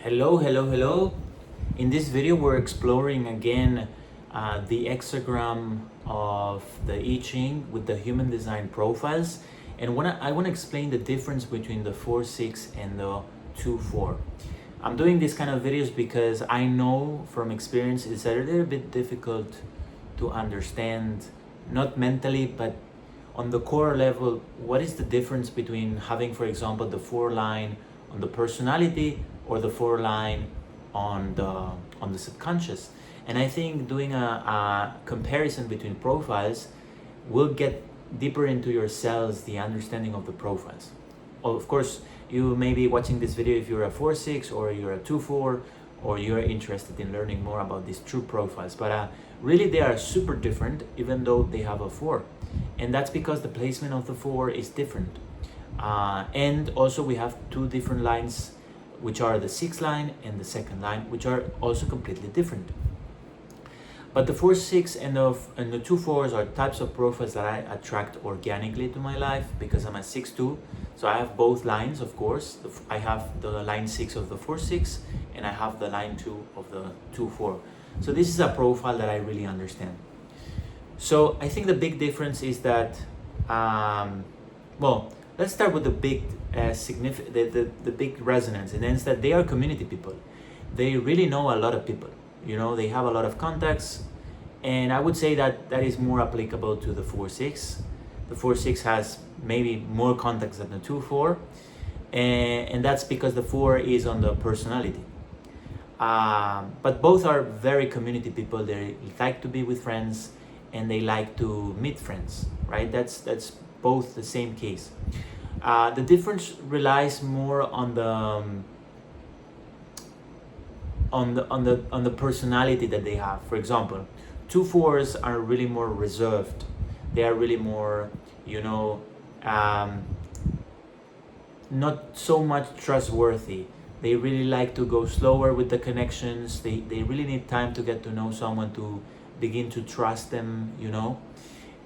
Hello. In this video, we're exploring again the hexagram of the I Ching with the human design profiles. And I want to explain the difference between the 4-6 and the 2-4. I'm doing these kind of videos because I know from experience it's a little bit difficult to understand, not mentally, but on the core level, what is the difference between having, for example, the 4 line on the personality or the 4 line on the subconscious. And I think doing a comparison between profiles will get deeper into your cells, the understanding of the profiles. Of course, you may be watching this video if you're a 4-6 or you're a 2-4 or you're interested in learning more about these true profiles. But really they are super different even though they have a 4. And that's because the placement of the 4 is different. And also we have 2 different lines, which are the 6th line and the 2nd line, which are also completely different. But the 4-6 and the 2-4s are types of profiles that I attract organically to my life because I'm a 6-2. So I have both lines, of course. I have the line 6 of the 4-6 and I have the line 2 of the 2-4. So this is a profile that I really understand. So I think the big difference is that, well, let's start with the big the big resonance, and it's that they are community people. They really know a lot of people. You know, they have a lot of contacts, and I would say that that is more applicable to the 4-6. The 4-6 has maybe more contacts than the 2-4, and that's because the 4 is on the personality. But both are very community people. They like to be with friends, and they like to meet friends, right? That's both the same case. The difference relies more on the personality that they have. For example, 2-4s are really more reserved. They are really more, not so much trustworthy. They really like to go slower with the connections. They really need time to get to know someone to begin to trust them,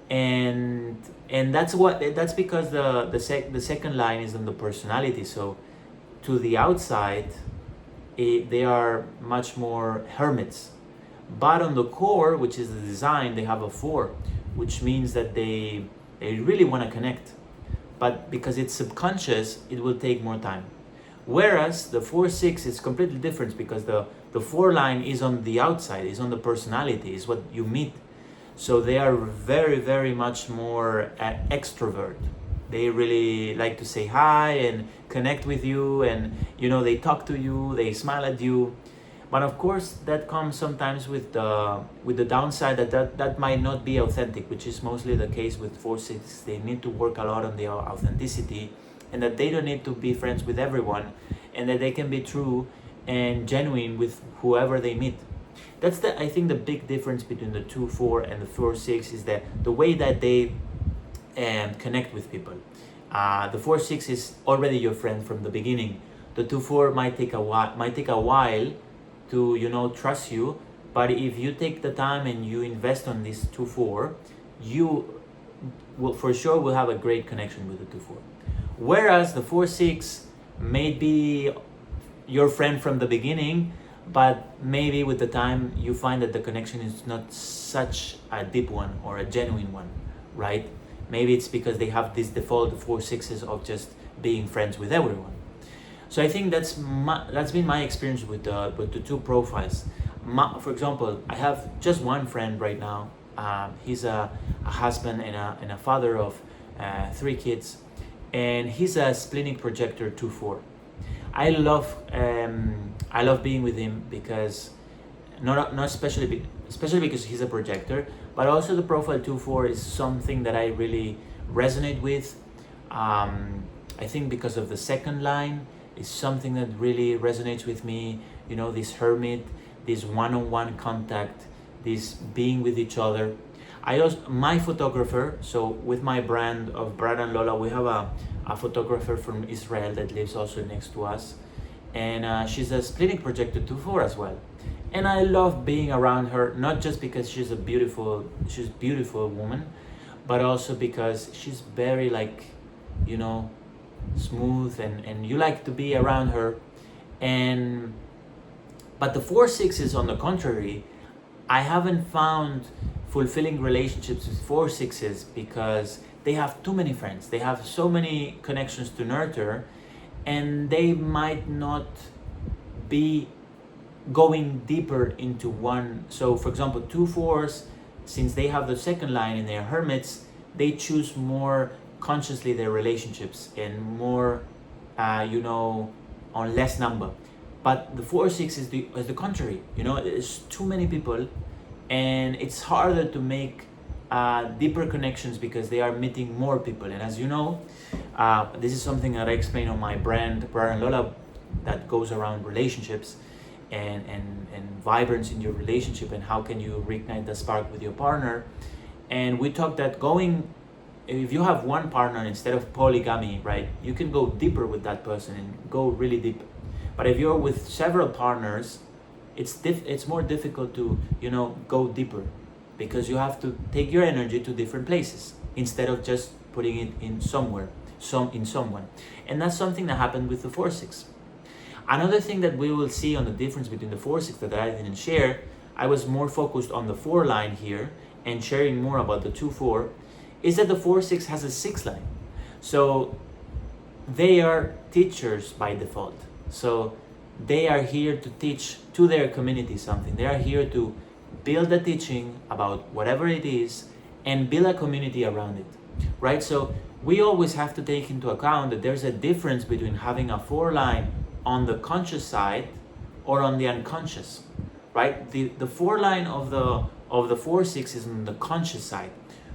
and that's because the second line is on the personality. So to the outside, they are much more hermits, but on the core, which is the design, they have a 4, which means that they really want to connect, but because it's subconscious, it will take more time. Whereas the 4-6 is completely different because the 4 line is on the outside, is on the personality, is what you meet. So they are very, very much more extrovert. They really like to say hi and connect with you, and they talk to you, they smile at you. But of course, that comes sometimes with the downside that might not be authentic, which is mostly the case with 4-6. They need to work a lot on their authenticity, and that they don't need to be friends with everyone, and that they can be true and genuine with whoever they meet. That's I think the big difference between the 2-4 and the 4-6 is that the way that they connect with people. The 4-6 is already your friend from the beginning. The 2-4 might take a while to trust you, but if you take the time and you invest on this 2-4, you will for sure will have a great connection with the 2-4. Whereas the 4-6 may be your friend from the beginning, but maybe with the time you find that the connection is not such a deep one or a genuine one, right? Maybe it's because they have this default 4-6s of just being friends with everyone. So I think that's been my experience with the 2 profiles. For example, I have just one friend right now. He's a husband and a father of 3 kids, and he's a splenic projector 2-4. I love being with him because not especially because he's a projector, but also the profile 2-4 is something that I really resonate with. I think because of the 2nd line is something that really resonates with me. This hermit, this one-on-one contact, this being with each other. My photographer, so with my brand of Brad and Lola, we have a photographer from Israel that lives also next to us, and she's a splenic projector 2-4 as well. And I love being around her, not just because she's a beautiful woman, but also because she's very smooth, and you like to be around her. And But the 4/6s, on the contrary, I haven't found fulfilling relationships with 4/6s because they have too many friends. They have so many connections to nurture, and they might not be going deeper into one. So, for example, 2/4s, since they have the second line and they're hermits, they choose more consciously their relationships and more, on less number. But the 4/6 is the contrary. There's too many people, and it's harder to make deeper connections because they are meeting more people. And as you know, this is something that I explain on my brand Lola, that goes around relationships and vibrance in your relationship, and how can you reignite the spark with your partner. And we talked that if you have one partner instead of polygamy, right, you can go deeper with that person and go really deep. But if you're with several partners, it's more difficult to go deeper, because you have to take your energy to different places instead of just putting it in someone. And that's something that happened with the 4/6. Another thing that we will see on the difference between the 4/6 that I didn't share, I was more focused on the 4 line here and sharing more about the 2/4, is that the 4/6 has a 6 line. So they are teachers by default. So they are here to teach to their community something. They are here to build a teaching about whatever it is and build a community around it, right? So we always have to take into account that there's a difference between having a 4 line on the conscious side or on the unconscious, right? The 4 line of the 4/6 is on the conscious side,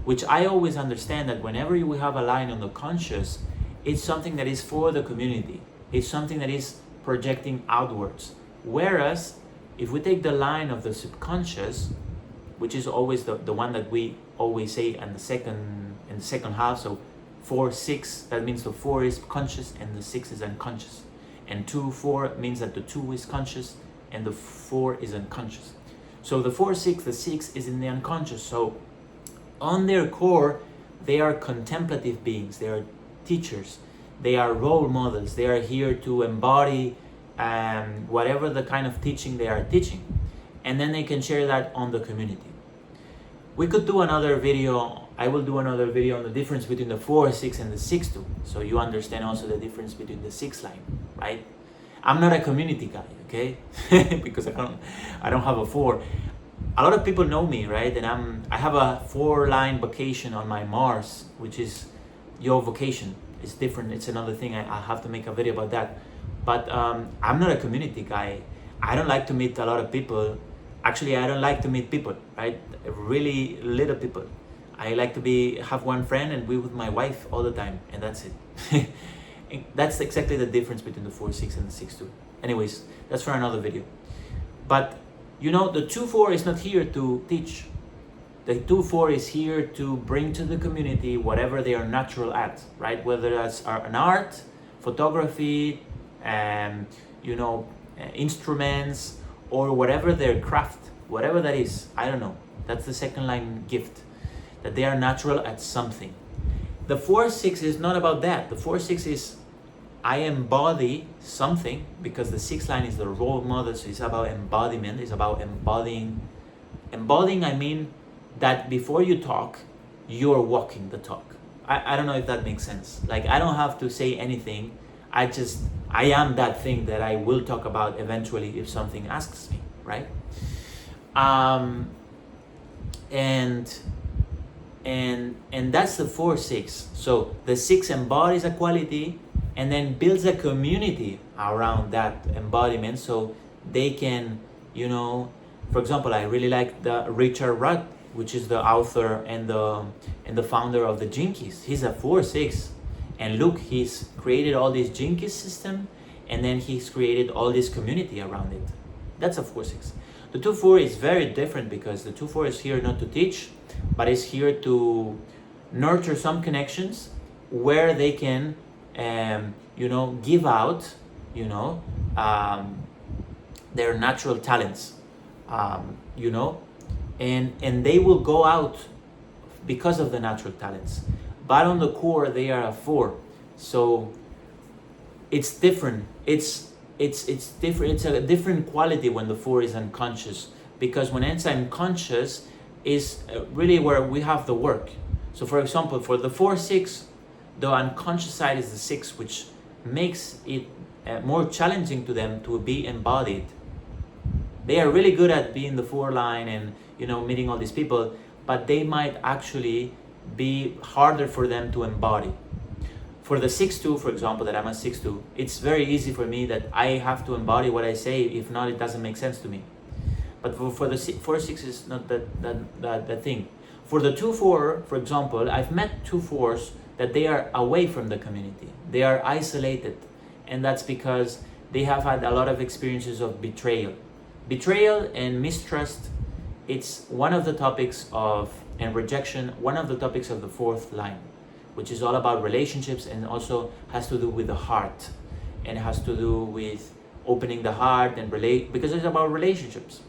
which I always understand that whenever you have a line on the conscious, it's something that is for the community. It's something that is projecting outwards. Whereas if we take the line of the subconscious, which is always the one that we always say in the second half, so 4/6, that means the 4 is conscious and the 6 is unconscious. And 2/4 means that the 2 is conscious and the 4 is unconscious. So the 4/6, the 6 is in the unconscious. So on their core, they are contemplative beings, they are teachers, they are role models, they are here to embody whatever the kind of teaching they are teaching. And then they can share that on the community. We could do another video, I will do another video on the difference between the 4/6 and the 6/2, so you understand also the difference between the 6 line, right? I'm not a community guy, okay? Because I don't have a 4. A lot of people know me, right? And I have a 4 line vocation on my Mars, which is your vocation. It's different. It's another thing. I have to make a video about that. But I'm not a community guy. I don't like to meet a lot of people. Actually, I don't like to meet people, right? Really little people. I like to have one friend and be with my wife all the time, and that's it. That's exactly the difference between the 4/6 and the 6/2. Anyways, that's for another video. But the 2/4 is not here to teach. The 2/4 is here to bring to the community whatever they are natural at, right? Whether that's an art, photography, instruments, or whatever their craft, whatever that is. I don't know. That's the second line gift, that they are natural at something. The 4/6 is not about that. The 4/6 is, I embody something, because the 6 line is the role model, so it's about embodiment, it's about embodying. Embodying, I mean that before you talk, you're walking the talk. I don't know if that makes sense. Like, I don't have to say anything. I am that thing that I will talk about eventually if something asks me, right? And that's the 4/6. So the 6 embodies a quality and then builds a community around that embodiment, so they can, for example, I really like the Richard Rudd, which is the author and the founder of the Jinkies. He's a 4/6, and look, he's created all this Jinkies system, and then he's created all this community around it. That's a 4/6. The 2/4 is very different, because the 2/4 is here not to teach, but is here to nurture some connections where they can, give out, their natural talents, and they will go out because of the natural talents. But on the core, they are a 4. So it's different. It's it's different. It's a different quality when the 4 is unconscious, because when it's unconscious is really where we have the work. So for example, for the 4-6, the unconscious side is the 6, which makes it more challenging to them to be embodied. They are really good at being the 4 line and meeting all these people, but they might actually be harder for them to embody. For the 6-2, for example, that I'm a 6-2, it's very easy for me that I have to embody what I say. If not, it doesn't make sense to me. But for the 4-6 is not that thing. For the 2-4, for example, I've met 2-4s that they are away from the community. They are isolated. And that's because they have had a lot of experiences of betrayal. Betrayal and mistrust, it's one of the topics of, and rejection, one of the topics of the 4th line, which is all about relationships and also has to do with the heart, and has to do with opening the heart and because it's about relationships.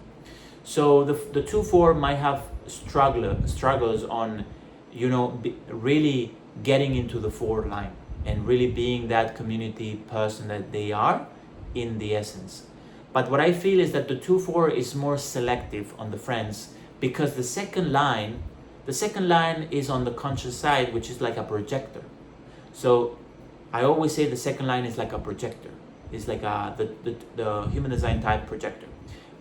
So the 2-4 might have struggles on, really getting into the 4 line and really being that community person that they are in the essence. But what I feel is that the 2-4 is more selective on the friends, because the second line is on the conscious side, which is like a projector. So I always say the second line is like a projector. It's like the human design type projector,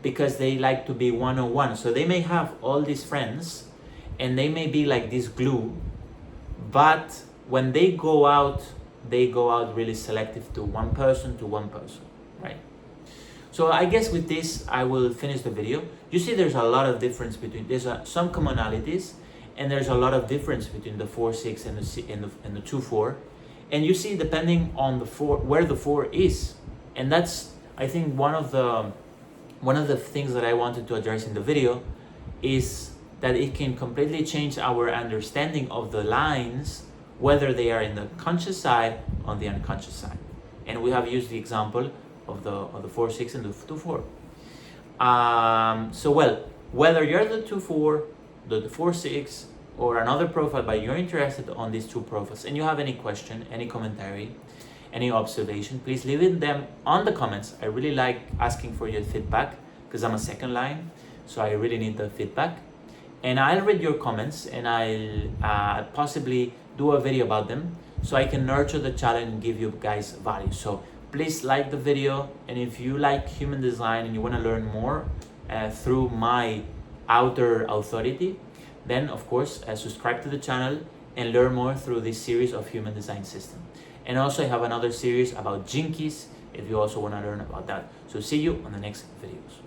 because they like to be one-on-one. So they may have all these friends and they may be like this glue, but when they go out really selective to one person, right? So I guess with this, I will finish the video. You see there's a lot of difference between, there's some commonalities, and there's a lot of difference between the 4-6 and the 2-4. And you see, depending on the 4, where the 4 is. And that's, I think, one of the things that I wanted to address in the video, is that it can completely change our understanding of the lines, whether they are in the conscious side or on the unconscious side. And we have used the example of the 4-6 and the 2-4. So whether you're the 2-4, the 4-6, or another profile, but you're interested on these 2 profiles and you have any question, any commentary, any observation, please leave them on the comments. I really like asking for your feedback, because I'm a second line, so I really need the feedback. And I'll read your comments, and I'll possibly do a video about them, so I can nurture the channel and give you guys value. So please like the video, and if you like human design and you want to learn more through my outer authority, then of course subscribe to the channel and learn more through this series of human design system. And also I have another series about jinkies if you also want to learn about that. So see you on the next videos.